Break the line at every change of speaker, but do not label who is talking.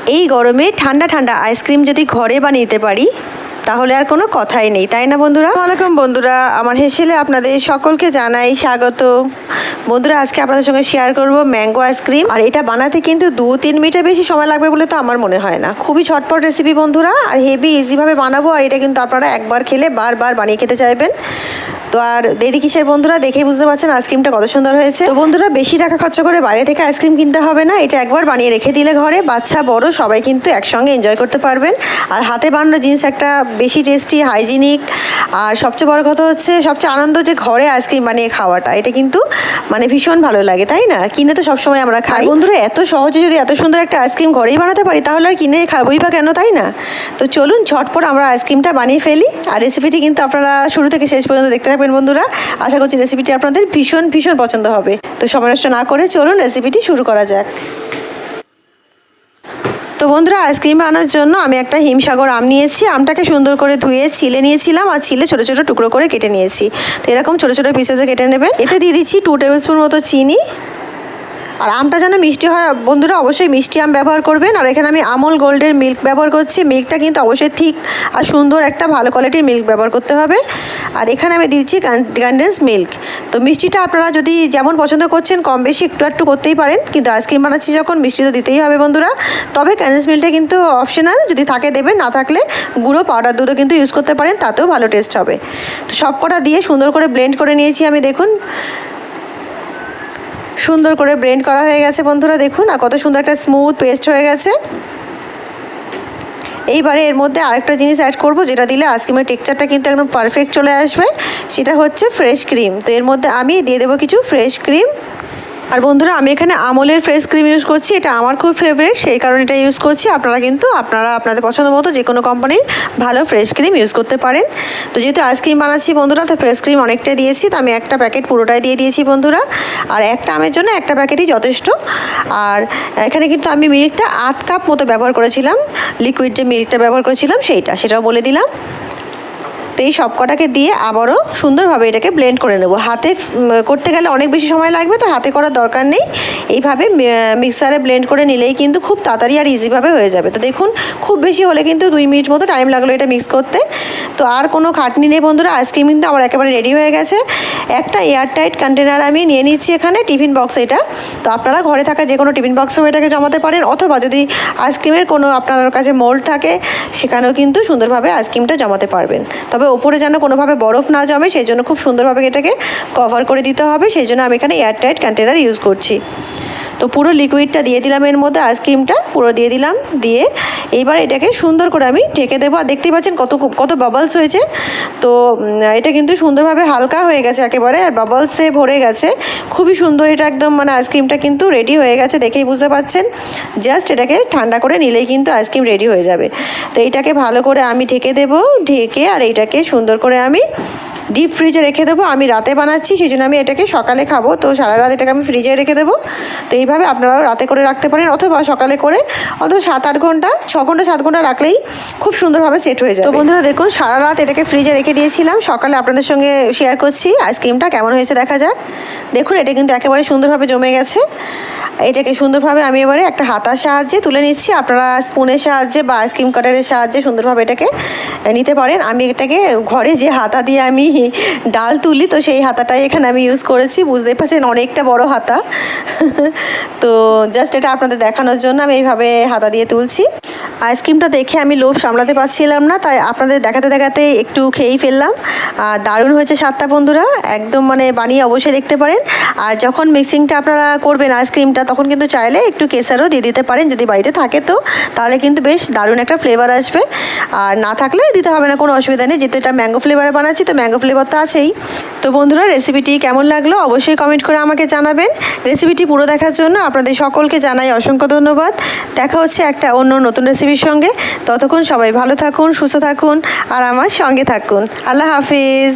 এই গরমে ঠান্ডা ঠান্ডা আইসক্রিম যদি ঘরে বানিয়ে নিতে পারি তাহলে আর কোনো কথাই নেই, তাই না বন্ধুরা? ওয়ালাইকুম বন্ধুরা, আমার হেসেলে আপনাদের সকলকে জানাই স্বাগত। বন্ধুরা, আজকে আপনাদের সঙ্গে শেয়ার করব ম্যাঙ্গো আইসক্রিম। আর এটা বানাতে কিন্তু 2-3 মিনিটের বেশি সময় লাগবে বলে তো আমার মনে হয় না। খুবই ঝটপট রেসিপি বন্ধুরা, আর হেভি ইজিভাবে বানাবো। আর এটা কিন্তু আপনারা একবার খেলে বারবার বানিয়ে খেতে চাইবেন। তো আর দেরি কিসের বন্ধুরা, দেখেই বুঝতে পারছেন আইসক্রিমটা কত সুন্দর হয়েছে। তো বন্ধুরা, বেশি টাকা খরচা করে বাইরে থেকে আইসক্রিম কিনতে হবে না। এটা একবার বানিয়ে রেখে দিলে ঘরে বাচ্চা বড় সবাই কিন্তু একসঙ্গে এনজয় করতে পারবেন। আর হাতে বানানো জিনিস একটা বেশি টেস্টি, হাইজিনিক, আর সবচেয়ে বড় কথা হচ্ছে সবচেয়ে আনন্দ যে ঘরে আইসক্রিম বানিয়ে খাওয়াটা। এটা কিন্তু মানে ভীষণ ভালো লাগে, তাই না? কিনে তো সবসময় আমরা খাই। বন্ধুরা, এত সহজে যদি এত সুন্দর একটা আইসক্রিম ঘরেই বানাতে পারি তাহলে আর কিনে খাবোই বা কেন, তাই না? তো চলুন ঝটপট আমরা আইসক্রিমটা বানিয়ে ফেলি। আর রেসিপিটি কিন্তু আপনারা শুরু থেকে শেষ পর্যন্ত দেখতে থাকবেন বন্ধুরা। আশা করছি রেসিপিটি আপনাদের ভীষণ ভীষণ পছন্দ হবে। তো সময় নষ্ট না করে চলুন রেসিপিটি শুরু করা যাক। তো বন্ধুরা, আইসক্রিম বানানোর জন্য আমি একটা হিমসাগর আম নিয়েছি। আমটাকে সুন্দর করে ধুয়ে ছিলে নিয়েছিলাম, আর ছিলে ছোটো ছোটো টুকরো করে কেটে নিয়েছি। তো এরকম ছোটো ছোটো পিসেসে কেটে নেবেন। এতে দিয়ে দিচ্ছি 2 টেবিল স্পুন মতো চিনি। আর আমটা যেন মিষ্টি হয় বন্ধুরা, অবশ্যই মিষ্টি আম ব্যবহার করবেন। আর এখানে আমি আমুল গোল্ডের মিল্ক ব্যবহার করছি। মিল্কটা কিন্তু অবশ্যই ঠিক আর সুন্দর একটা ভালো কোয়ালিটির মিল্ক ব্যবহার করতে হবে। আর এখানে আমি দিচ্ছি কনডেন্স মিল্ক। তো মিষ্টিটা আপনারা যদি যেমন পছন্দ করছেন কম বেশি একটু একটু করতেই পারেন, কিন্তু আইসক্রিম বানাচ্ছি যখন মিষ্টি তো দিতেই হবে বন্ধুরা। তবে কনডেন্স মিল্কটা কিন্তু অপশনাল, যদি থাকে দেবেন, না থাকলে গুঁড়ো পাউডার দুধও কিন্তু ইউজ করতে পারেন, তাতেও ভালো টেস্ট হবে। তো সব কটা দিয়ে সুন্দর করে ব্লেন্ড করে নিয়েছি আমি। দেখুন সুন্দর করে ব্লেন্ড করা হয়ে গেছে বন্ধুরা। দেখুন আর কত সুন্দর একটা স্মুথ পেস্ট হয়ে গেছে। এইবারে এর মধ্যে আরেকটা জিনিস অ্যাড করব, যেটা দিলে আইসক্রিমের টেক্সচারটা কিন্তু একদম পারফেক্ট চলে আসবে। সেটা হচ্ছে ফ্রেশ ক্রিম। তো এর মধ্যে আমি দিয়ে দেবো কিছু ফ্রেশ ক্রিম। আর বন্ধুরা, আমি এখানে আমুলের ফ্রেশ ক্রিম ইউজ করছি। এটা আমার খুব ফেভারিট, সেই কারণে এটা ইউজ করছি। আপনারা কিন্তু আপনাদের পছন্দ মতো যে কোনো কোম্পানির ভালো ফ্রেশ ক্রিম ইউজ করতে পারেন। তো যেহেতু আইসক্রিম বানাচ্ছি বন্ধুরা, তো ফ্রেশ ক্রিম অনেকটাই দিয়েছি। তো আমি একটা প্যাকেট পুরোটাই দিয়ে দিয়েছি বন্ধুরা। আর একটা আমের জন্য একটা প্যাকেটই যথেষ্ট। আর এখানে কিন্তু আমি মিল্কটা 8 কাপ মতো ব্যবহার করেছিলাম। লিকুইড যে মিল্কটা ব্যবহার করেছিলাম সেটাও বলে দিলাম। তো এই সব কটাকে দিয়ে আবারও সুন্দরভাবে এটাকে ব্লেন্ড করে নেব। হাতে করতে গেলে অনেক বেশি সময় লাগবে, তো হাতে করার দরকার নেই। এইভাবে মিক্সারে ব্লেন্ড করে নিলেই কিন্তু খুব তাড়াতাড়ি আর ইজিভাবে হয়ে যাবে। তো দেখুন, খুব বেশি হলে কিন্তু 2 মিনিট মতো টাইম লাগলো এটা মিক্স করতে। তো আর কোনো খাটনি নেই বন্ধুরা, আইসক্রিম কিন্তু আমার একেবারে রেডি হয়ে গেছে। একটা এয়ারটাইট কন্টেনার আমি নিয়ে নিচ্ছি এখানে, টিফিন বক্স এটা। তো আপনারা ঘরে থাকা যে কোনো টিফিন বক্সেও এটাকে জমাতে পারেন, অথবা যদি আইসক্রিমের কোনো আপনার কাছে মোল্ড থাকে সেখানেও কিন্তু সুন্দরভাবে আইসক্রিমটা জমাতে পারবেন। তবে ওপরে যেন কোনোভাবে বরফ না জমে, সেই জন্য খুব সুন্দরভাবে এটাকে কভার করে দিতে হবে। সেই জন্য আমি এখানে এয়ারটাইট কন্টেনার ইউজ করছি। তো পুরো লিকুইডটা দিয়ে দিলাম এর মধ্যে, আইসক্রিমটা পুরো দিয়ে দিলাম। দিয়ে এইবার এটাকে সুন্দর করে আমি ঢেকে দেবো। আর দেখতেই পাচ্ছেন কত বাবলস হয়েছে। তো এটা কিন্তু সুন্দরভাবে হালকা হয়ে গেছে একেবারে, আর বাবলসে ভরে গেছে। খুবই সুন্দর এটা একদম, মানে আইসক্রিমটা কিন্তু রেডি হয়ে গেছে, দেখেই বুঝতে পারছেন। জাস্ট এটাকে ঠান্ডা করে নিলেই কিন্তু আইসক্রিম রেডি হয়ে যাবে। তো এইটাকে ভালো করে আমি ঢেকে দেবো। ঢেকে আর এইটাকে সুন্দর করে আমি ডিপ ফ্রিজে রেখে দেবো। আমি রাতে বানাচ্ছি, সেই জন্য আমি এটাকে সকালে খাবো। তো সারা রাত এটাকে আমি ফ্রিজে রেখে দেবো। তো এইভাবে আপনারাও রাতে করে রাখতে পারেন, অথবা সকালে করে অন্তত 7-8 ঘন্টা, 6 ঘন্টা 7 ঘন্টা রাখলেই খুব সুন্দরভাবে সেট হয়ে যায়। তো বন্ধুরা দেখুন, সারা রাত এটাকে ফ্রিজে রেখে দিয়েছিলাম। সকালে আপনাদের সঙ্গে শেয়ার করছি আইসক্রিমটা কেমন হয়েছে দেখা যাক। দেখুন এটা কিন্তু একেবারে সুন্দরভাবে জমে গেছে। এটাকে সুন্দরভাবে আমি এবারে একটা হাতার সাহায্যে তুলে নিচ্ছি। আপনারা স্পুনের সাহায্যে বা আইসক্রিম কাটারের সাহায্যে সুন্দরভাবে এটাকে নিতে পারেন। আমি এটাকে ঘরে যে হাতা দিয়ে আমি ডাল তুলি, তো সেই হাতাটাই এখানে আমি ইউজ করেছি। বুঝতেই পারছেন অনেকটা বড় হাতা। তো জাস্ট এটা আপনাদের দেখানোর জন্য আমি এইভাবে হাতা দিয়ে তুলছি। আইসক্রিমটা দেখে আমি লোভ সামলাতে পারছিলাম না, তাই আপনাদের দেখাতে দেখাতে একটু খেয়েই ফেললাম। আর দারুণ হয়েছে স্বাদটা বন্ধুরা, একদম মানে বানিয়ে অবশ্যই দেখতে পারেন। আর যখন মিক্সিংটা আপনারা করবেন আইসক্রিমটা, তখন কিন্তু চাইলে একটু কেসারও দিয়ে দিতে পারেন, যদি বাড়িতে থাকে তো। তাহলে কিন্তু বেশ দারুণ একটা ফ্লেভার আসবে। আর না থাকলে দিতে হবে না, কোনো অসুবিধা নেই, যেহেতু এটা ম্যাঙ্গো ফ্লেভারে বানাচ্ছি, তো ম্যাঙ্গো ফ্লেভার তো আছেই। তো বন্ধুরা, রেসিপিটি কেমন লাগলো অবশ্যই কমেন্ট করে আমাকে জানাবেন। রেসিপিটি পুরো দেখার জন্য আপনাদের সকলকে জানাই অসংখ্য ধন্যবাদ। দেখা হচ্ছে একটা অন্য নতুন রেসিপির সঙ্গে। ততক্ষণ সবাই ভালো থাকুন, সুস্থ থাকুন, আর আমার সঙ্গে থাকুন। আল্লাহ হাফিজ।